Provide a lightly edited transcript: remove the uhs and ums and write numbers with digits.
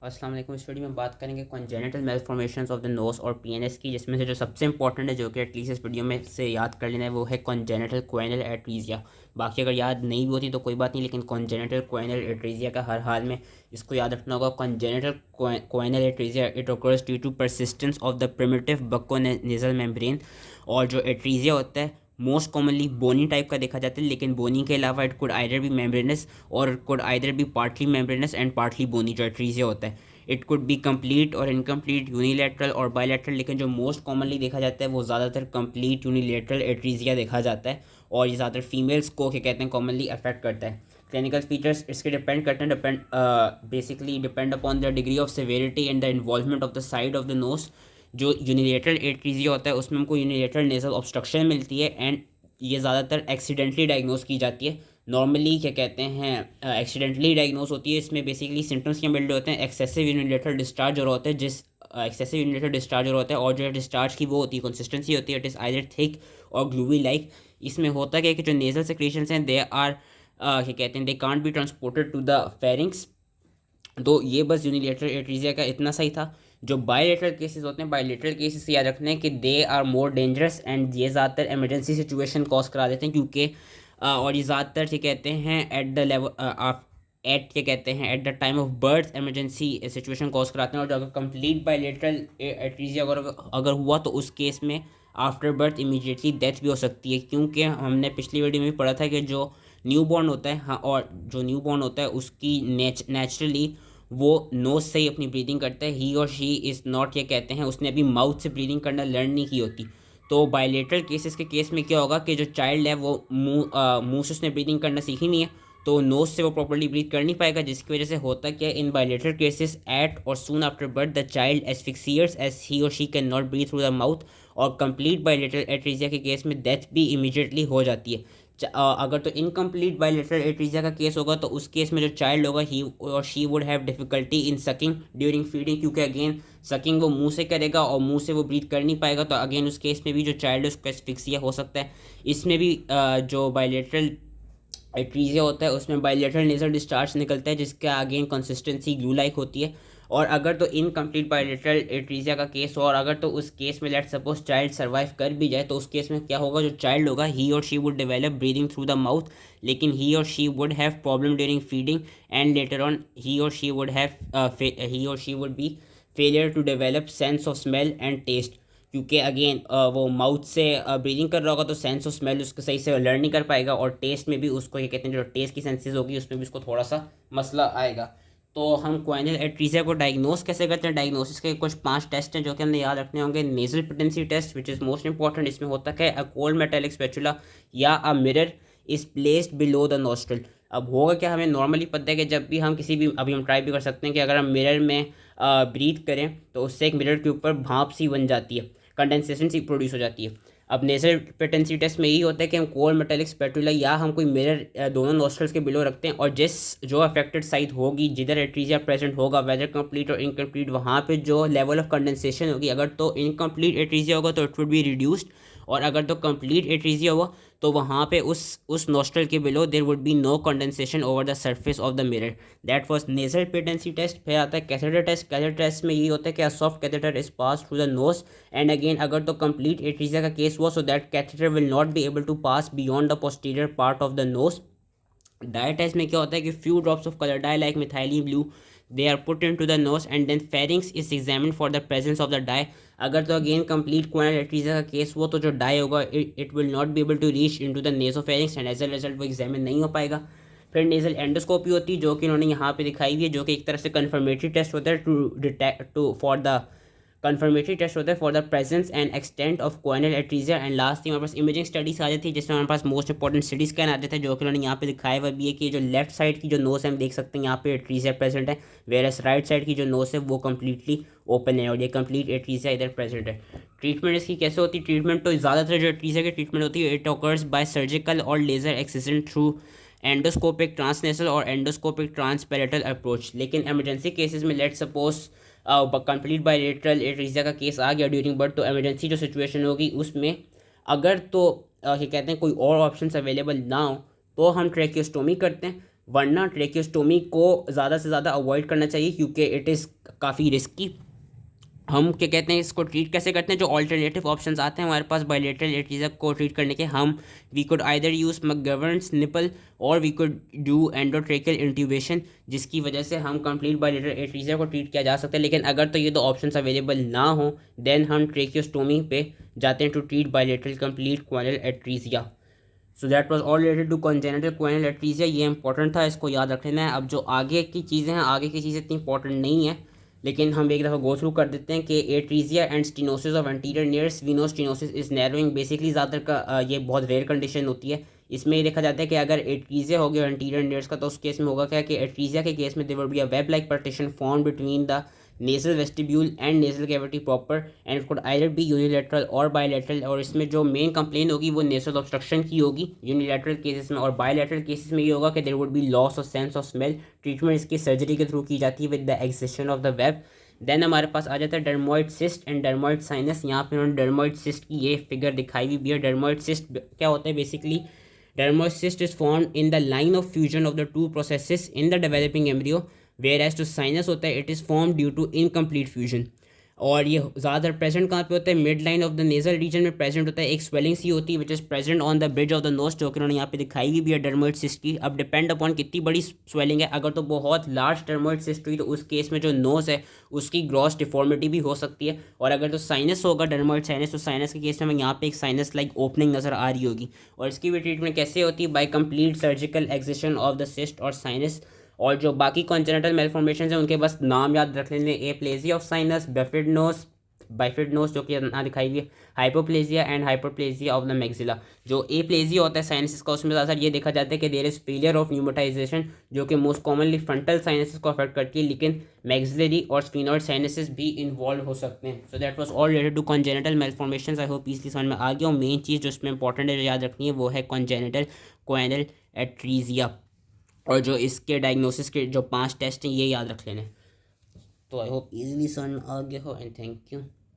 अस्सलाम वालेकुम। इस वीडियो में बात करेंगे कॉन्जेनिटल मेलफॉर्मेशंस ऑफ द नोज और पीएनएस की, जिसमें से जो सबसे इंपॉर्टेंट है जो कि एटलीस्ट इस वीडियो में से याद कर लेना है वो है कॉन्जेनिटल कोएनल एट्रीजिया। बाकी अगर याद नहीं भी होती तो कोई बात नहीं, लेकिन कॉन्जेनिटल कोएनल एट्रीजिया का हर हाल में इसको याद रखना होगा। Congenital choanal atresia it occurs due to persistence of the primitive bucconasal membrane. और जो एट्रीजिया होता है मोस्ट कॉमनली बोनी टाइप का देखा जाता है, लेकिन बोनी के अलावा it could either be membranous or could either be partly membranous and partly bony जो एट्रीजिया होता है। It could be complete or incomplete, unilateral or bilateral, लेकिन जो मोस्ट कॉमनली देखा जाता है वो ज़्यादातर कंप्लीट यूनिलेटरल एट्रीजिया देखा जाता है और ये ज़्यादातर फीमेल्स को क्या कहते हैं कॉमनली अफेक्ट करता है। क्लिनिकल फीचर्स इसके डिपेंड करते हैं basically depend upon the degree of severity and the involvement of the side of the nose. जो यूनिलेटरल एट्रीजिया होता है उसमें हमको यूनिलेटरल नेजल ऑब्स्ट्रक्शन मिलती है एंड ये ज़्यादातर एक्सीडेंटली डायग्नोज की जाती है। नॉर्मली क्या कहते हैं एक्सीडेंटली डायग्नोज होती है। इसमें बेसिकली सिम्टम्स क्या मिलते होते हैं, एक्सेसिव यूनिलेटरल डिस्चार्ज हो रहा होता है, जिस एक्सेसिव यूनिलेटरल डिस्चार्ज हो रहा होता है और जो डिस्चार्ज की वो होती है कंसिस्टेंसी होती है इट इज़ आइदर थिक और ग्लूवी लाइक। इसमें होता क्या है कि जो नेजल सेक्रेशंस हैं दे आर क्या कहते हैं they can't be transported to the pharynx. तो ये बस यूनिलेटरल एट्रीजिया का इतना सही था। जो बायलेटरल केसेस होते हैं, बायलेटरल केसेस याद रखना है कि they are more dangerous and ये ज़्यादातर इमरजेंसी सिचुएशन कॉज करा देते हैं, क्योंकि और ये ज़्यादातर ये कहते हैं एट द लेवल एट क्या कहते हैं at the time of birth emergency situation cause कराते हैं। और जो अगर कंप्लीट बायलेटरल एट्रीजिया अगर हुआ तो उस केस में आफ्टर बर्थ इमीडिएटली डेथ भी हो सकती है, क्योंकि हमने पिछली वीडियो में भी पढ़ा था कि जो न्यू बॉर्न होता है, हाँ, और जो न्यू बॉर्न होता है उसकी नेचुरली वो नोज से ही अपनी ब्रीदिंग करता है। ही और शी इज़ नॉट ये कहते हैं उसने अभी माउथ से ब्रीदिंग करना लर्न नहीं की होती। तो बायलेटरल केसेस के केस में क्या होगा कि जो चाइल्ड है वो मुंह से उसने ब्रीदिंग करना सीखी नहीं है, तो नोज से वो प्रॉपर्ली ब्रीथ कर नहीं पाएगा, जिसकी वजह से होता क्या इन bilateral cases at or soon after birth the child asphyxiates as he or she can not breathe through the mouth. और कंप्लीट बायलेटरल एट्रीजिया के केस में डेथ भी इमीडिएटली हो जाती है। अगर तो इनकम्प्लीट बायलेटरल एट्रीजिया का केस होगा तो उस केस में जो चाइल्ड होगा he or she would have difficulty in sucking during feeding, क्योंकि अगेन सकिंग वो मुंह से करेगा और मुंह से वो ब्रीथ कर नहीं पाएगा, तो अगेन उस केस में भी जो चाइल्ड है उसको एस्फिक्सिया हो सकता है। इसमें भी जो बायलेटरल एट्रीजिया होता है उसमें बायलेटरल नेजल डिस्चार्ज निकलता है जिसका अगेन कंसिस्टेंसी ग्लू लाइक होती है। और अगर तो इनकम्प्लीट बायलेटरल एट्रीजिया का केस हो और अगर तो उस केस में लेट सपोज चाइल्ड सर्वाइव कर भी जाए तो उस केस में क्या होगा, जो चाइल्ड होगा he or she would develop breathing through the mouth, लेकिन he or she would have problem during feeding and later on he or she would be failure to develop sense of smell and taste, क्योंकि again वो mouth से breathing कर रहा होगा तो sense of smell उसको सही से लर्न नहीं कर पाएगा और टेस्ट में भी उसको ये कहते हैं जो टेस्ट की सेंसेस होगी उसमें भी उसको थोड़ा सा मसला आएगा। तो हम कोएनल एट्रीजिया को डायग्नोस कैसे करते हैं, डायग्नोसिस के कुछ 5 टेस्ट हैं जो कि हमने याद रखने होंगे। Nasal patency test which is most important. इसमें होता है अ कोल्ड मेटेलिक स्पैचुला या a mirror is placed below the nostril. अब होगा क्या, हमें नॉर्मली पता है कि जब भी हम किसी भी, अभी हम ट्राई भी कर सकते हैं कि अगर हम मिरर में ब्रीथ करें तो उससे एक मिरर के ऊपर भाप सी बन जाती है, कंडेंसेशन सी प्रोड्यूस हो जाती है। अब नेजल पेटेंसी टेस्ट में यही होता है कि हम कोल्ड मेटेलिक स्पैटुला या हम कोई मिरर दोनों नोस्ट्रल्स के बिलो रखते हैं और जिस जो अफेक्टेड साइड होगी जिधर एट्रीजिया प्रेजेंट होगा वेदर कंप्लीट और इनकम्प्लीट, वहाँ पे जो लेवल ऑफ कंडेंसेशन होगी, अगर तो इनकम्प्लीट एट्रीजिया होगा तो इट वुड बी रिड्यूस्ड और अगर तो कंप्लीट एट्रीजिया हुआ तो वहाँ पे उस नोस्ट्रल के below there would be no condensation over the surface of the mirror. That was nasal patency test. फिर आता है कैथेटर टेस्ट। कैथेटर टेस्ट में ये होता है कि soft catheter is pass through the nose and again अगर तो कंप्लीट एट्रीजिया का केस हुआ so that catheter will not be able to pass beyond the posterior part of the nose. Dye test में क्या होता है कि few drops of colour dye like methylene blue they are put into the nose and then pharynx is examine for the presence of the dye. अगर तो again complete कोएनल एट्रीजिया का case हुआ तो जो डाई होगा it will not be able to reach into the nasopharynx and as a result वो examine नहीं हो पाएगा। फिर नेजल एंडोस्कोपी होती है जो कि उन्होंने यहाँ पे दिखाई हुई है, जो कि एक तरह से कन्फर्मेटरी टेस्ट होता है to detect to for the confirmatory test होता है for the presence and extent of choanal atresia. And last थी हमारे पास इमेजिंग स्टडीज आ जाती है जिसमें हमारे पास मोस्ट इंपॉर्टेंट सिटी स्कैन आते थे जो कि उन्होंने यहाँ पे दिखाया हुआ भी है कि जो लेफ्ट साइड की जो नोज है हम देख सकते हैं यहाँ पे एट्रीजिया प्रेजेंट है, वेरस राइट साइड की जो नोज है वो कम्प्लीटली ओपन है और ये कंप्लीट एट्रीजिया इधर प्रेजेंट है। ट्रीटमेंट इसकी कैसे होती है, ट्रीटमेंट तो ज़्यादातर जो एट्रीजिया की ट्रीटमेंट होती है इट ऑकर्स बाय सर्जिकल और लेजर एक्सिजन थ्रू एंडोस्कोपिक ट्रांसनेसल और एंडोस्कोपिक ट्रांसपेरेटल अप्रोच। लेकिन इमरजेंसी केसेस में लेट सपोज कंप्लीट बायलेटरल एट्रीजिया का केस आ गया ड्यूरिंग बर्थ तो इमरजेंसी जो सिचुएशन होगी उसमें अगर तो क्या कहते हैं कोई और ऑप्शंस अवेलेबल ना हो तो हम ट्रैकियोस्टोमी करते हैं। वरना ट्रेकियोस्टोमी को ज़्यादा से ज़्यादा अवॉइड करना चाहिए क्योंकि इट इज़ काफ़ी रिस्की। हम क्या कहते हैं इसको ट्रीट कैसे करते हैं, जो ऑल्टरनेटिव ऑप्शंस आते हैं हमारे पास बायलेटरल एट्रीजिया को ट्रीट करने के, हम we could either use McGovern's nipple or we could do endotracheal intubation, जिसकी वजह से हम कंप्लीट बायलेटरल एट्रीजिया को ट्रीट किया जा सकता है। लेकिन अगर तो ये दो ऑप्शंस अवेलेबल ना हो देन हम ट्रेकियोस्टोमी पे जाते हैं to treat bilateral complete choanal atresia. So that was all related to congenital choanal atresia. ये इंपॉर्टेंट था, इसको याद रख लेना है। अब जो आगे की चीज़ें हैं, आगे की चीज़ें इतनी इंपॉर्टेंट नहीं है, लेकिन हम एक दफ़ा गो थ्रू कर देते हैं कि atresia and stenosis of anterior nares, we know stenosis is narrowing. Basically ज़्यादातर का ये बहुत रेयर कंडीशन होती है। इसमें ये देखा जाता है कि अगर एट्रीजिया हो गया एंटीरियर नियर्स का, तो उस केस में होगा क्या कि एट्रीजिया के केस में there will be a web like partition form between the nasal vestibule and nasal cavity proper and it could either be unilateral और बायलैटरल। और इसमें जो मेन कंप्लेन होगी वो नेजल ऑब्स्ट्रक्शन की होगी यूनिलैटरल केसेस में, और बायलैटरल केसेस में ये होगा कि there would be loss of sense of smell. Treatment इसकी सर्जरी के थ्रू की जाती है with the excision of the web. Then हमारे पास आ जाता है dermoid cyst and dermoid sinus. यहाँ पे उन्होंने डर्मोइड सिस्ट की ये फिगर दिखाई हुई भी है। डर्मोइड सिस्ट क्या होता है basically, dermoid cyst is formed in the line of fusion of the two processes in the developing embryo, whereas to sinus होता है it is form due to incomplete fusion. और ये ज़्यादातर present कहाँ पे होता है, midline of the nasal region में प्रेजेंट होता है। एक स्वेलिंग सी होती है which is present on the bridge of the nose, जो कि उन्होंने यहाँ पे दिखाई हुई भी है डर्मोइड सिस्ट की। अब डिपेंड अपॉन कितनी बड़ी स्वेलिंग है, अगर तो बहुत लार्ज डर्मोइड सिस्ट हुई तो उस केस में जो नोज है उसकी ग्रॉस डिफॉर्मिटी भी हो सकती है। और अगर तो साइनस होगा डर्मोइड साइनस, तो साइनस के केस में हमें यहाँ पे एक साइनस लाइक ओपनिंग नज़र आ रही होगी। और इसकी भी ट्रीटमेंट कैसे होती है, by complete surgical excision of the cyst और साइनस। और जो बाकी कॉन्जेनिटल मेलफॉर्मेशन है उनके बस नाम याद रख लेने, aplasia of sinus, bifid nose, bifid nose जो कि यहाँ दिखाई हुई है, hypoplasia and hyperplasia of the maxilla. जो एप्लेजिया होता है साइनसिस का, उसमें ज़्यादातर ये देखा जाता है कि there is failure of pneumatisation, जो कि मोस्ट कॉमनली फ्रंटल साइनसिस को अफेक्ट करती है, लेकिन मैक्सिलरी और स्फीनॉइड साइनसिस भी इन्वॉल्व हो सकते हैं। So that was all related to congenital malformation. I hope easily समझ में आ गया। और मेन चीज़ जो इसमें इंपॉर्टेंट है जो याद रखनी है वो है कॉन्जेनिटल क्वानल एट्रीजिया, और जो इसके डायग्नोसिस के जो 5 टेस्ट हैं ये याद रख लेने। तो आई होप इजीली समझ में आ गया हो एंड थैंक यू।